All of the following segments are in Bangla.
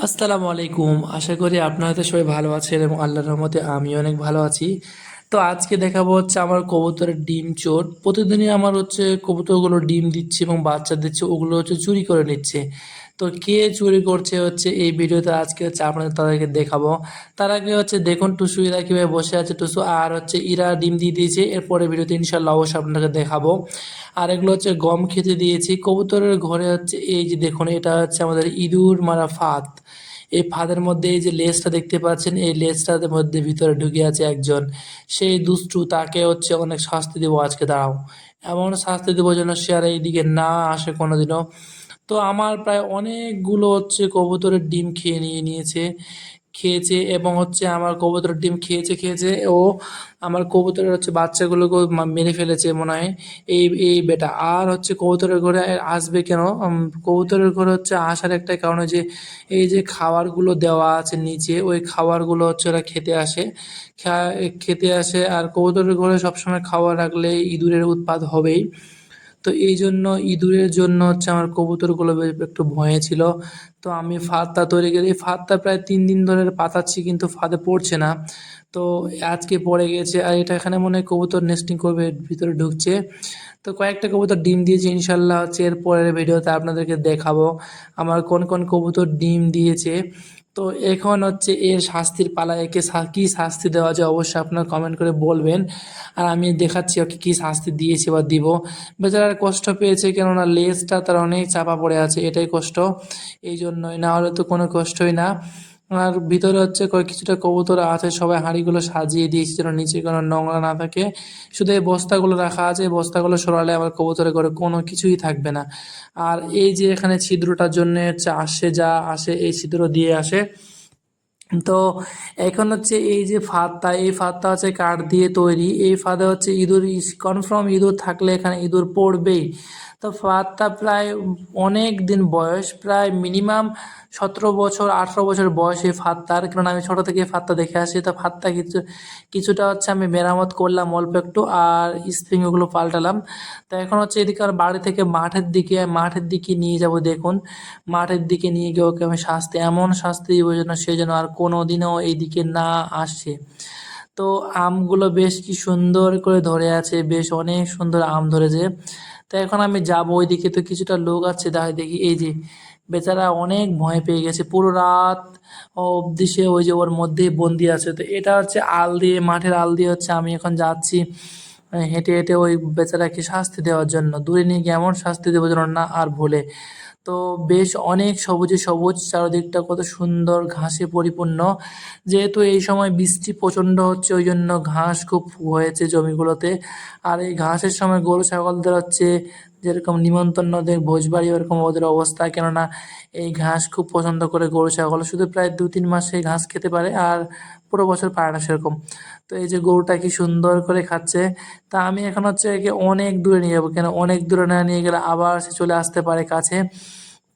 আসসালামু আলাইকুম। আশা করি আপনারা তো সবাই ভালো আছেন এবং আল্লাহর রহমতে আমি অনেক ভালো আছি। তো আজকে দেখাবো হচ্ছে আমার কবুতরের ডিম চোর। প্রতিদিনই আমার হচ্ছে কবুতরগুলো ডিম দিচ্ছে এবং বাচ্চা দিচ্ছে, ওগুলো হচ্ছে চুরি করে নিচ্ছে। তো কে চুরি করছে হচ্ছে এই ভিডিওতে আজকে হচ্ছে আপনাদের তাদেরকে দেখাবো। তার আগে হচ্ছে দেখুন টুসু এরা কিভাবে বসে আছে, টুসু আর হচ্ছে ইরা ডিম দিয়ে দিয়েছে। এরপরে ভিডিওতে ইনশাল্লাহ অবশ্যই আপনাকে দেখাবো। আর এগুলো হচ্ছে গম খেতে দিয়েছি কবুতরের ঘরে। হচ্ছে এই যে দেখুন, এটা হচ্ছে আমাদের ইঁদুর মারা ফাঁদ। এই ফাঁদের মধ্যে এই যে লেজটা দেখতে পাচ্ছেন, এই লেজটার মধ্যে ভিতরে ঢুকে আছে একজন, সেই দুষ্টু। তাকে হচ্ছে অনেক শাস্তি দেবো আজকে, দাঁড়াও। এমন শাস্তি দেবো যেন সে আর এইদিকে না আসে কোনোদিনও। তো আমার প্রায় অনেকগুলো হচ্ছে কবুতরের ডিম খেয়ে নিয়েছে, খেয়েছে এবং হচ্ছে আমার কবুতরের ডিম খেয়েছে ও আমার কবুতরের হচ্ছে বাচ্চাগুলোকে মেরে ফেলেছে মনে হয় এই এই বেটা। আর হচ্ছে কবুতরের ঘরে আসবে কেন? কবুতরের ঘরে হচ্ছে আসার একটা কারণ, যে এই যে খাবারগুলো দেওয়া আছে নিচে, ওই খাবারগুলো হচ্ছে ওরা খেতে আসে। খেতে আসে, আর কবুতরের ঘরে সবসময় খাবার রাখলে ইঁদুরের উৎপাত হবেই। তো এই জন্য ইঁদুরের জন্য হচ্ছে আমার কবুতরগুলো একটু ভয়ে ছিল। তো আমি ফাঁদটা তৈরি করি, এই ফাঁদটা প্রায় 3 দিন ধরে পাতাচ্ছি কিন্তু ফাঁদে পড়ছে না। তো আজকে পড়ে গেছে, আর এটা এখানে মনে হয় কবুতর নেস্টিং করবে, ভিতরে ঢুকছে। তো কয়েকটা কবুতর ডিম দিয়েছে, ইনশাল্লাহ হচ্ছে এর পরের ভিডিওতে আপনাদেরকে দেখাবো আমার কোন কোন কবুতর ডিম দিয়েছে। তো এখন হচ্ছে এর শাস্তির পালা, একে কী শাস্তি দেওয়া যায় অবশ্যই আপনারা কমেন্ট করে বলবেন। আর আমি দেখাচ্ছি ওকে কী শাস্তি দিয়েছি বা দিব। বেচারার কষ্ট পেয়েছে, কেননা লেজটা তার অনেক চাপা পড়ে আছে, এটাই কষ্ট। এই জন্যই, না হলে তো কোনো কষ্টই না। আর ভিতরে হচ্ছে কিছুটা কবুতর আছে, সবাই হাঁড়িগুলো সাজিয়ে দিয়েছি যেন নিচে কোনো নোংরা না থাকে। শুধু এই বস্তাগুলো রাখা আছে, এই বস্তাগুলো সরালে আমার কবুতরের ঘরে কোনো কিছুই থাকবে না। আর এই যে এখানে ছিদ্রটার জন্য হচ্ছে আসে, যা আসে এই ছিদ্র দিয়ে আসে। তো এখন হচ্ছে এই যে ফাঁদটা, এই ফাঁদটা হচ্ছে কাঠ দিয়ে তৈরি। এই ফাঁদে হচ্ছে ইঁদুর, কনফার্ম ইঁদুর থাকলে এখানে ইঁদুর পড়বেই। তো ফাঁদটা প্রায় অনেক দিন বয়স, প্রায় মিনিমাম 17 বছর 18 বছর বয়স এই ফাঁদটার। কারণ আমি ছোটো থেকে এই ফাঁদটা দেখে আসি। তো ফাঁদটা কিছুটা হচ্ছে আমি মেরামত করলাম অল্প একটু, আর স্প্রিং ওগুলো পাল্টালাম। তো এখন হচ্ছে এদিকে আর বাড়ি থেকে মাঠের দিকে নিয়ে যাব। দেখুন, মাঠের দিকে নিয়ে গিয়ে ওকে আমি এমন শাস্তি দিব যেন সে যেন আর কোনোদিনও এইদিকে না আসে। তো আমগুলো বেশ কি সুন্দর করে ধরে আছে, বেশ অনেক সুন্দর আম ধরেছে। তো এখন আমি যাব ওইদিকে, তো কিছুটা লোক আছে, দেখি এই যে বেচারা অনেক ভয় পেয়ে গেছে, পুরো রাত অবধি সে ওই যে ওর মধ্যেই বন্দি আছে। তো এটা হচ্ছে আল দিয়ে, মাঠের আল দিয়ে হচ্ছে আমি এখন যাচ্ছি হেঁটে হেঁটে ওই বেচারাকে শাস্তি দেওয়ার জন্য, দূরে নিয়ে গিয়ে এমন শাস্তি দেওয়ার জন্য না আর ভুলে। তো বেশ অনেক সবুজে সবুজ, চারদিকটা কত সুন্দর ঘাসে পরিপূর্ণ। যেহেতু এই সময় বৃষ্টি প্রচণ্ড হচ্ছে, ওই জন্য ঘাস খুব হয়েছে জমিগুলোতে। আর এই ঘাসের সময় গরু ছাগলদের হচ্ছে যেরকম নিমন্ত্রণদের ভোজবাড়ি, ওরকম ওদের অবস্থা। কেননা এই ঘাস খুব পছন্দ করে গরু ছাগল, শুধু প্রায় 2-3 মাস এই ঘাস খেতে পারে, আর পুরো বছর পারে না সেরকম। তো এই যে গরুটা কি সুন্দর করে খাচ্ছে। তা আমি এখন হচ্ছে একে অনেক দূরে নিয়ে যাবো, কেন অনেক দূরে না নিয়ে গেলে আবার সে চলে আসতে পারে কাছে।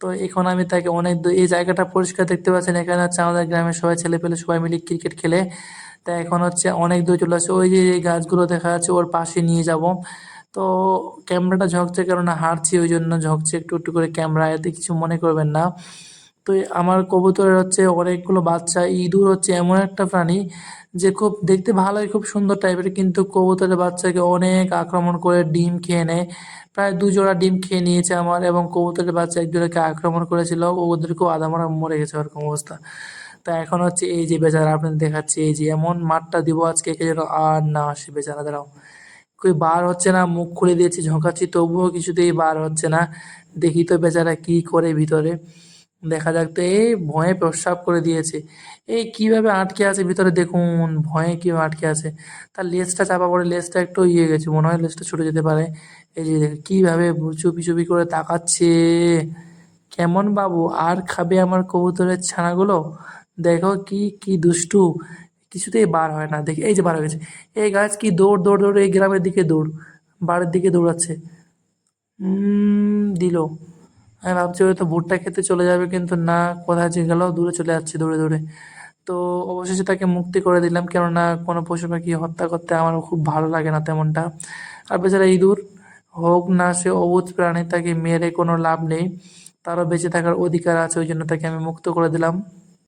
তো এখন আমি তাকে অনেক দূর, এই জায়গাটা পরিষ্কার দেখতে পাচ্ছেন, এখানে হচ্ছে আমাদের গ্রামের সবাই ছেলেপেলে সবাই মিলে ক্রিকেট খেলে। তা এখন হচ্ছে অনেক দূরে চলে আসছে, ওই যে এই গাছগুলো দেখা যাচ্ছে ওর পাশে নিয়ে যাব। তো ক্যামেরাটা ঝঁকছে, কেননা হাঁটছি ওই জন্য ঝঁকছে একটু একটু করে ক্যামেরা, এতে কিছু মনে করবেন না। তো আমার কবুতরের হচ্ছে অনেকগুলো বাচ্চা। ইঁদুর হচ্ছে এমন একটা প্রাণী যে খুব দেখতে ভালোই, খুব সুন্দর টাইপের, কিন্তু কবুতরের বাচ্চাকে অনেক আক্রমণ করে ডিম খেয়ে নেয়। প্রায় 2 জোড়া ডিম খেয়ে নিয়েছে আমার, এবং কবুতরের বাচ্চা একজোড়াকে আক্রমণ করেছিল, ওদেরকেও আধা মরা মরে গেছে ওরকম অবস্থা। তা এখন হচ্ছে এই যে বেচারা আপনাদের দেখাচ্ছি, এই যে এমন মাঠটা দিব আজকে একে যেন আর না আসে বেচারা, দাঁড়াও। কই বার হচ্ছে না, মুখ খুলে দিয়েছি, ঝোঁকাচ্ছি, তবুও কিছুতেই বার হচ্ছে না। দেখি তো বেচারা কি করে ভিতরে, দেখা যাক। তো এই ভয়ে প্রস্রাব করে দিয়েছে। এই কিভাবে আটকে আছে ভিতরে দেখুন, ভয়ে কিভাবে আটকে আছে। তার লেজটা চাপা পড়ে, লেজটা একটু ইয়ে গেছে, মনে হয় লেজটা ছুটে যেতে পারে। এই যে দেখুন কিভাবে চুপি চুপি করে তাকাচ্ছে। কেমন বাবু আর খাবে আমার কবুতরের ছানাগুলো? দেখো কি কি দুষ্টু, কিছুতেই বার হয় না। দেখি এই যে বার হয়ে গেছে। এই গাছ কি দৌড় দৌড় দৌড়, এই গ্রামের দিকে দৌড়, বাড়ির দিকে দৌড়াচ্ছে। দিল। আমি ভাবছি হয়তো ভুট্টা খেতে চলে যাবে, কিন্তু না, কোথায় যে গেল, দূরে চলে যাচ্ছে দৌড়ে দৌড়ে। তো অবশেষে তাকে মুক্তি করে দিলাম, কেননা কোনো পশু পাখি হত্যা করতে আমার খুব ভালো লাগে না তেমনটা। আর বেচারা ইঁদুর হোক না সে অবুঝ প্রাণী, তাকে মেরে কোনো লাভ নেই, তারও বেঁচে থাকার অধিকার আছে, ওই জন্য তাকে আমি মুক্ত করে দিলাম।